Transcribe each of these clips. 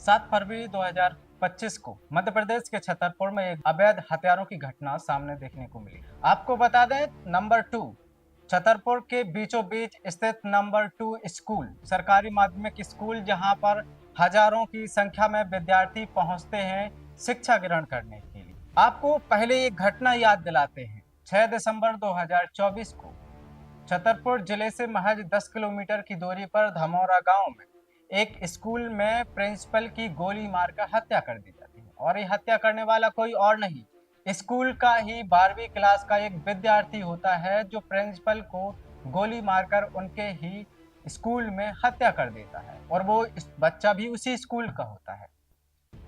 7 फरवरी 2025 को मध्य प्रदेश के छतरपुर में एक अवैध हथियारों की घटना सामने देखने को मिली। आपको बता दें, नंबर 2 छतरपुर के बीचों बीच स्थित नंबर 2 स्कूल सरकारी माध्यमिक स्कूल, जहां पर हजारों की संख्या में विद्यार्थी पहुंचते हैं शिक्षा ग्रहण करने के लिए। आपको पहले एक घटना याद दिलाते हैं। 6 दिसंबर 2024 को छतरपुर जिले से महज 10 किलोमीटर की दूरी पर धमौरा गांव में एक स्कूल में प्रिंसिपल की गोली मारकर हत्या कर दी जाती है। और ये हत्या करने वाला कोई और नहीं, स्कूल का ही 12वीं क्लास का एक विद्यार्थी होता है, जो प्रिंसिपल को गोली मारकर उनके ही स्कूल में हत्या कर देता है। और वो बच्चा भी उसी स्कूल का होता है।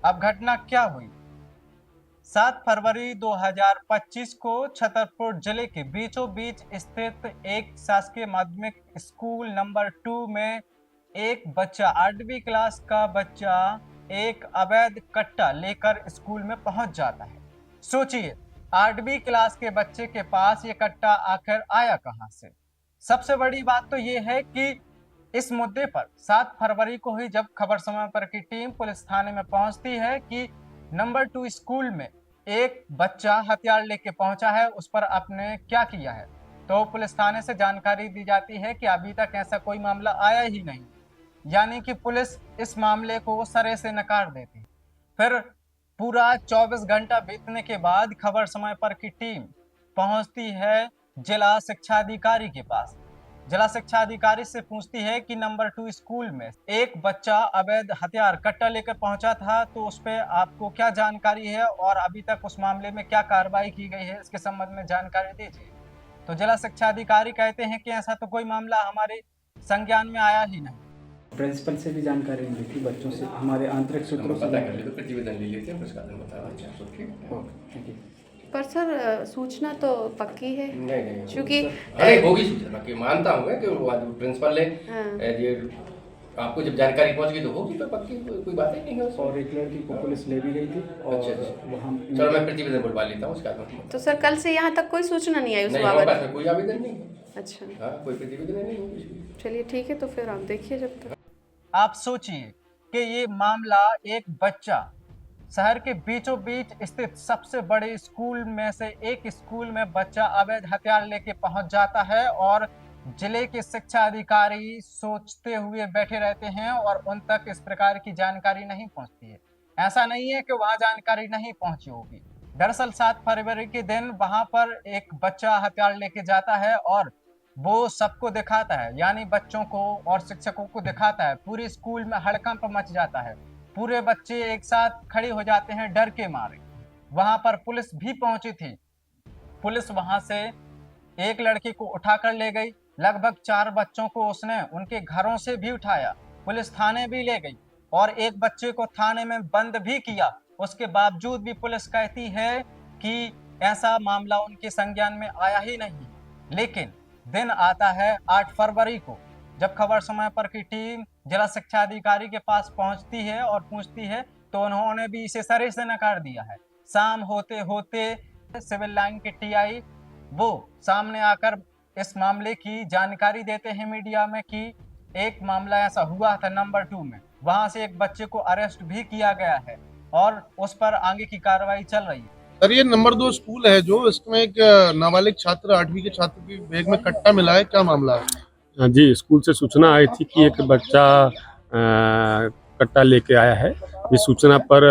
अब घटना क्या हुई? 7 फरवरी 2025 को छतरपुर जिले के बीचों बीच स्थित एक शासकीय माध्यमिक स्कूल नंबर 2 में एक बच्चा, 8वीं क्लास का बच्चा, एक अवैध कट्टा लेकर स्कूल में पहुंच जाता है। सोचिए, 8वीं क्लास के बच्चे के पास ये कट्टा आखिर आया कहां से? सबसे बड़ी बात तो ये है कि इस मुद्दे पर 7 फरवरी को ही जब खबर समय पर की टीम पुलिस थाने में पहुंचती है कि नंबर 2 स्कूल में एक बच्चा हथियार लेके पहुंचा है, उस पर आपने क्या किया है, तो पुलिस थाने से जानकारी दी जाती है कि अभी तक ऐसा कोई मामला आया ही नहीं। यानी कि पुलिस इस मामले को सरे से नकार देती। फिर पूरा 24 घंटा बीतने के बाद खबर समय पर की टीम पहुंचती है जिला शिक्षा अधिकारी के पास। जिला शिक्षा अधिकारी से पूछती है कि नंबर 2 स्कूल में एक बच्चा अवैध हथियार कट्टा लेकर पहुंचा था, तो उस पर आपको क्या जानकारी है और अभी तक उस मामले में क्या कार्रवाई की गई है, इसके संबंध में जानकारी दीजिए। तो जिला शिक्षा अधिकारी कहते हैं कि ऐसा तो कोई मामला हमारे संज्ञान में आया ही नहीं। प्रिंसिपल से भी जानकारी मिली थी, बच्चों से, हमारे आंतरिक सूत्रों से पता कर ले तो प्रतिवेदन ले लेते हैं, उसका बता दें। तो ठीक है, थैंक यू। पर सर सूचना तो पक्की है। नहीं क्योंकि अरे होगी सूचना कि मानता हूँ कि वो प्रिंसिपल है। हाँ। ये आपको जब जानकारी पहुंच गई तो होगी, तो पक्की कोई बात ही नहीं है। और एक लड़की को पुलिस ले भी गई थी। और अच्छा। वहाँ चलो मैं प्रतिवेदन बुलवा लेता हूँ उसका। तो सर कल से यहाँ तक कोई सूचना नहीं आई उस नहीं, बाबत? कोई आवेदन नहीं है। अच्छा, हाँ, कोई प्रतिवेदन नहीं होगी। चलिए ठीक है, तो फिर आप देखिए जब तक। आप सोचिए कि ये मामला एक बच्चा शहर के बीचों बीच स्थित सबसे बड़े स्कूल में से एक स्कूल में बच्चा अवैध हथियार लेके पहुंच जाता है और जिले के शिक्षा अधिकारी सोचते हुए बैठे रहते हैं और उन तक इस प्रकार की जानकारी नहीं पहुंचती है। ऐसा नहीं है कि वहां जानकारी नहीं पहुंची होगी। दरअसल 7 फरवरी के दिन वहां पर एक बच्चा हथियार लेके जाता है और वो सबको दिखाता है, यानी बच्चों को और शिक्षकों को दिखाता है। पूरे स्कूल में हड़कंप मच जाता है। पूरे बच्चे एक साथ खड़े हो जाते हैं डर के मारे। वहां पर पुलिस भी पहुंची थी। पुलिस वहां से एक लड़की को उठाकर ले गई। लगभग 4 बच्चों को उसने उनके घरों से भी उठाया, पुलिस थाने भी ले गई और एक बच्चे को थाने में बंद भी किया। उसके बावजूद भी पुलिस कहती है कि ऐसा मामला उनके संज्ञान में आया ही नहीं। लेकिन दिन आता है 8 फरवरी को, जब खबर समय पर की टीम जिला शिक्षा अधिकारी के पास पहुंचती है और पूछती है, तो उन्होंने भी इसे सरे से नकार दिया है। शाम होते होते सिविल लाइन के टीआई वो सामने आकर इस मामले की जानकारी देते हैं मीडिया में कि एक मामला ऐसा हुआ था नंबर 2 में। वहां से एक बच्चे को अरेस्ट भी किया गया है और उस पर आगे की कार्रवाई चल रही है। सर, ये नंबर 2 स्कूल है जो इसमें एक नाबालिग छात्र 8वीं के छात्र के बैग में कट्टा मिला है, क्या मामला है? जी, स्कूल से सूचना आई थी कि एक बच्चा कट्टा लेके आया है। इस सूचना पर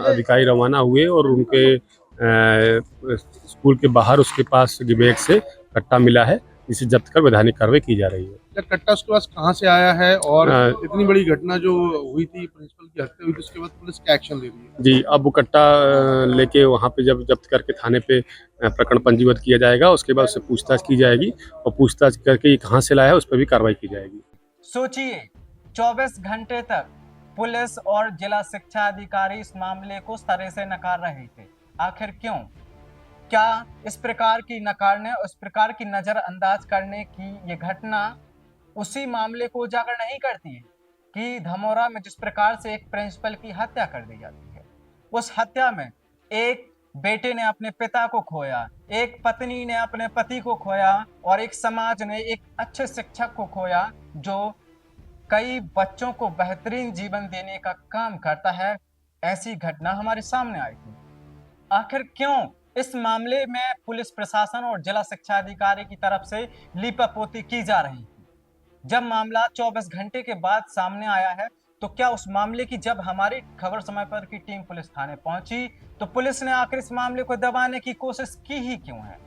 अधिकारी रवाना हुए और उनके स्कूल के बाहर उसके पास बैग से कट्टा मिला है, जिसे जब्त कर वैधानिक कार्रवाई की जा रही है। क्या कट्टा उसके पास कहाँ से आया है और इतनी बड़ी घटना जो हुई थी, प्रिंसिपल की हत्या हुई थी, उसके बाद पुलिस क्या एक्शन ले रही है? जी, अब वो कट्टा लेके वहाँ पे जब जब्त करके थाने पे प्रकरण पंजीबद्ध किया जाएगा, उसके बाद उससे पूछताछ की जाएगी और पूछताछ करके ये कहाँ से लाया है उस पर भी कार्रवाई की जाएगी। सोचिए, 24 घंटे तक पुलिस और जिला शिक्षा अधिकारी इस मामले को सरे से नकार रहे थे। आखिर क्यों? क्या इस प्रकार की नकारने, उस प्रकार की नजरअंदाज करने की ये घटना उसी मामले को उजागर नहीं करती है कि धमौरा में जिस प्रकार से एक प्रिंसिपल की हत्या कर दी जाती है? उस हत्या में एक बेटे ने अपने पिता को खोया, एक पत्नी ने अपने पति को खोया और एक समाज ने एक अच्छे शिक्षक को खोया जो कई बच्चों को बेहतरीन जीवन देने का काम करता है, ऐसी घटना हमारे सामने आई थी। आखिर क्यों इस मामले में पुलिस प्रशासन और जिला शिक्षा अधिकारी की तरफ से लीपापोती की जा रही थी? जब मामला 24 घंटे के बाद सामने आया है, तो क्या उस मामले की जब हमारी खबर समय पर की टीम पुलिस थाने पहुंची तो पुलिस ने आखिर इस मामले को दबाने की कोशिश की ही क्यों है?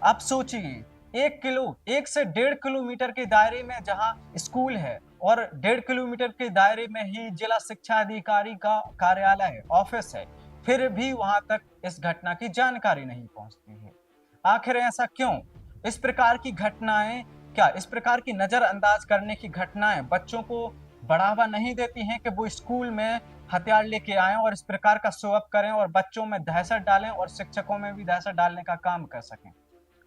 आप सोचिए, 1 से 1.5 किलोमीटर के दायरे में जहां स्कूल है और 1.5 किलोमीटर के दायरे में ही जिला शिक्षा अधिकारी का कार्यालय है, ऑफिस है, फिर भी वहां तक इस घटना की जानकारी नहीं पहुंचती है। आखिर ऐसा क्यों? इस प्रकार की घटनाएं, क्या इस प्रकार की नजरअंदाज करने की घटनाएं बच्चों को बढ़ावा नहीं देती हैं कि वो स्कूल में हथियार लेके आए और इस प्रकार का शो अप करें और बच्चों में दहशत डालें और शिक्षकों में भी दहशत डालने का काम कर सकें?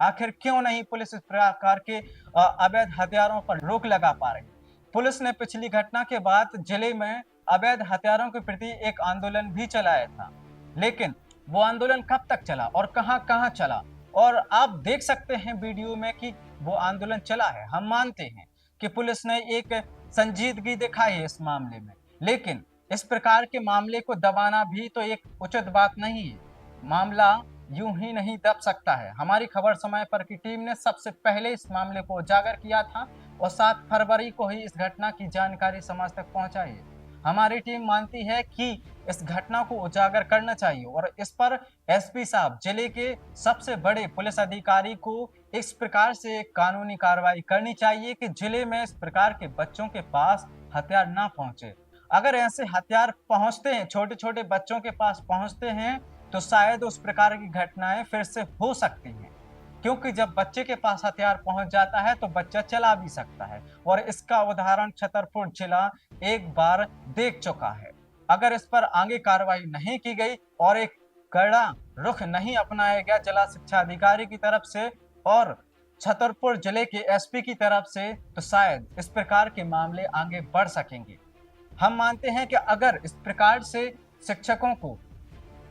आखिर क्यों नहीं पुलिस इस प्रकार के अवैध हथियारों पर रोक लगा पा रही? पुलिस ने पिछली घटना के बाद जिले में अवैध हथियारों के प्रति एक आंदोलन भी चलाया था, लेकिन वो आंदोलन कब तक चला और कहां-कहां चला? और आप देख सकते हैं वीडियो में कि वो आंदोलन चला है। हम मानते हैं कि पुलिस ने एक संजीदगी दिखाई है इस मामले में, लेकिन इस प्रकार के मामले को दबाना भी तो एक उचित बात नहीं है। मामला यूं ही नहीं दब सकता है। हमारी खबर समय पर की टीम ने सबसे पहले इस मामले को उजागर किया था और 7 फरवरी को ही इस घटना की जानकारी समाज तक पहुंचाई है। हमारी टीम मानती है कि इस घटना को उजागर करना चाहिए और इस पर एसपी साहब, जिले के सबसे बड़े पुलिस अधिकारी को इस प्रकार से कानूनी कार्रवाई करनी चाहिए कि जिले में इस प्रकार के बच्चों के पास हथियार ना पहुंचे। अगर ऐसे हथियार पहुंचते हैं, छोटे छोटे बच्चों के पास पहुंचते हैं, तो शायद उस प्रकार की घटनाएं फिर से हो सकती हैं, क्योंकि जब बच्चे के पास हथियार पहुंच जाता है तो बच्चा चला भी सकता है और इसका उदाहरण छतरपुर जिला एक बार देख चुका है। अगर इस पर आगे कार्रवाई नहीं की गई और एक कड़ा रुख नहीं अपनाया गया जिला शिक्षा अधिकारी की तरफ से और छतरपुर जिले के एसपी की तरफ से, तो शायद इस प्रकार के मामले आगे बढ़ सकेंगे। हम मानते हैं कि अगर इस प्रकार से शिक्षकों को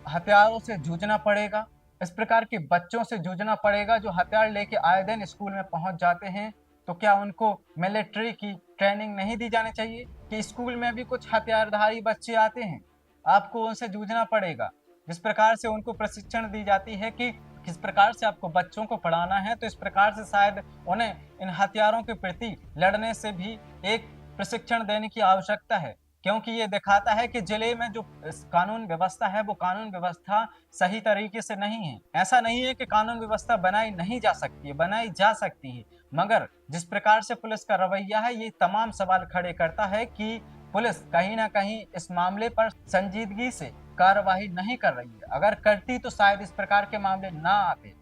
हथियारों से जूझना पड़ेगा, इस प्रकार के बच्चों से जूझना पड़ेगा जो हथियार लेके आए दिन स्कूल में पहुंच जाते हैं, तो क्या उनको मिलिट्री की ट्रेनिंग नहीं दी जानी चाहिए कि स्कूल में भी कुछ हथियारधारी बच्चे आते हैं, आपको उनसे जूझना पड़ेगा। जिस प्रकार से उनको प्रशिक्षण दी जाती है कि किस प्रकार से आपको बच्चों को पढ़ाना है, तो इस प्रकार से शायद उन्हें इन हथियारों के प्रति लड़ने से भी एक प्रशिक्षण देने की आवश्यकता है, क्योंकि ये दिखाता है कि जिले में जो कानून व्यवस्था है वो कानून व्यवस्था सही तरीके से नहीं है। ऐसा नहीं है कि कानून व्यवस्था बनाई नहीं जा सकती है, बनाई जा सकती है, मगर जिस प्रकार से पुलिस का रवैया है ये तमाम सवाल खड़े करता है कि पुलिस कहीं ना कहीं इस मामले पर संजीदगी से कार्रवाई नहीं कर रही है। अगर करती तो शायद इस प्रकार के मामले ना आते,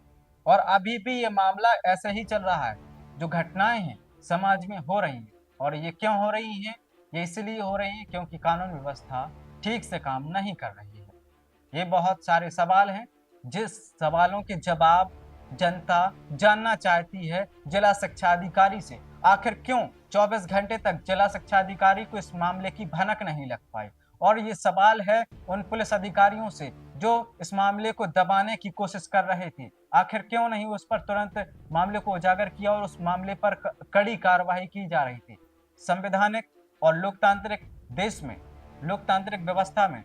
और अभी भी ये मामला ऐसे ही चल रहा है। जो घटनाएं हैं समाज में हो रही हैं, और ये क्यों हो रही हैं? ये इसलिए हो रही है क्योंकि कानून व्यवस्था ठीक से काम नहीं कर रही है। ये बहुत सारे सवाल हैं जिस सवालों के जवाब जनता जानना चाहती है जिला शिक्षा अधिकारी से। आखिर क्यों 24 घंटे तक जिला शिक्षा अधिकारी को इस मामले की भनक नहीं लग पाई? और ये सवाल है उन पुलिस अधिकारियों से जो इस मामले को दबाने की कोशिश कर रहे थे। आखिर क्यों नहीं उस पर तुरंत मामले को उजागर किया और उस मामले पर कड़ी कार्रवाई की जा रही थी? संवैधानिक और लोकतांत्रिक देश में, लोकतांत्रिक व्यवस्था में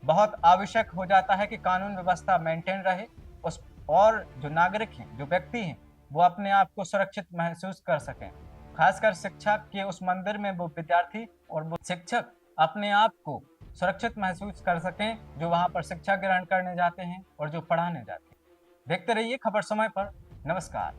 बहुत आवश्यक हो जाता है कि कानून व्यवस्था मेंटेन रहे उस, और जो नागरिक हैं, जो व्यक्ति हैं, वो अपने आप को सुरक्षित महसूस कर सकें। खासकर शिक्षा के उस मंदिर में वो विद्यार्थी और वो शिक्षक अपने आप को सुरक्षित महसूस कर सकें जो वहां पर शिक्षा ग्रहण करने जाते हैं और जो पढ़ाने जाते हैं। देखते रहिए खबर समय पर। नमस्कार।